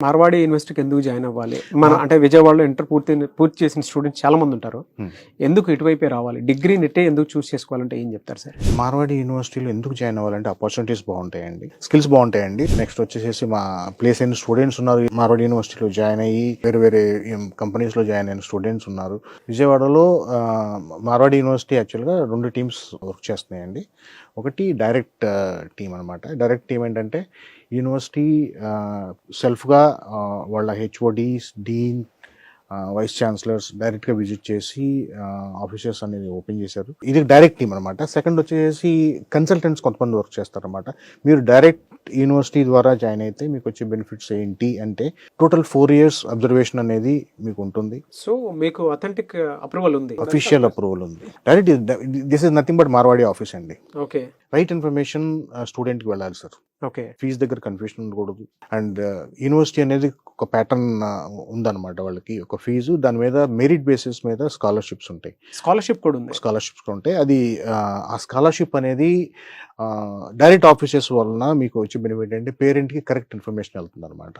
మార్వాడి యూనివర్సిటీకి ఎందుకు జాయిన్ అవ్వాలి? మన అంటే విజయవాడలో ఇంటర్ పూర్తి చేసిన స్టూడెంట్స్ చాలా మంది ఉంటారు. ఎందుకు ఇటువైపే రావాలి? డిగ్రీ నెట్టే ఎందుకు చూస్ చేసుకోవాలంటే ఏం చెప్తారు సార్? మార్వాడి యూనివర్సిటీలో ఎందుకు జాయిన్ అవ్వాలంటే ఆపర్చునిటీస్ బాగుంటాయండి, స్కిల్స్ బాగుంటాయండి. నెక్స్ట్ వచ్చేసి మా ప్లేస్ అయిన స్టూడెంట్స్ ఉన్నారు. మార్వాడి యూనివర్సిటీలో జాయిన్ అయ్యి వేరే వేరే కంపెనీస్ లో జాయిన్ అయిన స్టూడెంట్స్ ఉన్నారు. విజయవాడలో మార్వాడి యూనివర్సిటీ యాక్చువల్గా 2 టీమ్స్ వర్క్ చేస్తున్నాయండి. ఒకటి డైరెక్ట్ టీమ్ అనమాట. డైరెక్ట్ టీమ్ ఏంటంటే యూనివర్సిటీ సెల్ఫ్గా వాళ్ళ హెచ్ఓడీస్, డీన్, వైస్ ఛాన్సలర్స్ డైరెక్ట్గా విజిట్ చేసి ఆఫీసెస్ అనేది ఓపెన్ చేశారు. ఇది డైరెక్ట్ టీమ్ అనమాట. సెకండ్ వచ్చేసి కన్సల్టెంట్స్ కొంతమంది వర్క్ చేస్తారనమాట. మీరు డైరెక్ట్ యూనివర్సిటీ ద్వారా జాయిన్ అయితే మీకు వచ్చే బెనిఫిట్స్ ఏంటి అంటే టోటల్ 4 years అబ్జర్వేషన్ అనేది మీకు ఉంటుంది. సో మీకు అథెంటిక్ అప్రూవల్ ఉంది, అఫీషియల్ అప్రూవల్ ఉంది. Direct this is nothing but Marwadi office అండి. ఓకే, రైట్ ఇన్ఫర్మేషన్ స్టూడెంట్కి వెళ్ళాలి సార్. ఓకే, ఫీజు దగ్గర కన్ఫ్యూషన్ ఉండకూడదు. అండ్ యూనివర్సిటీ అనేది ఒక ప్యాటర్న్ ఉందన్నమాట. వాళ్ళకి ఒక ఫీజు, దాని మీద మెరిట్ బేసిస్ మీద స్కాలర్షిప్స్ ఉంటాయి. స్కాలర్షిప్ కూడా ఉంది. స్కాలర్షిప్స్ ఉంటాయి. అది ఆ స్కాలర్షిప్ అనేది డైరెక్ట్ ఆఫీసెస్ వలన మీకు వచ్చే బెనిఫిట్ అంటే పేరెంట్కి కరెక్ట్ ఇన్ఫర్మేషన్ వెళ్తుంది అనమాట.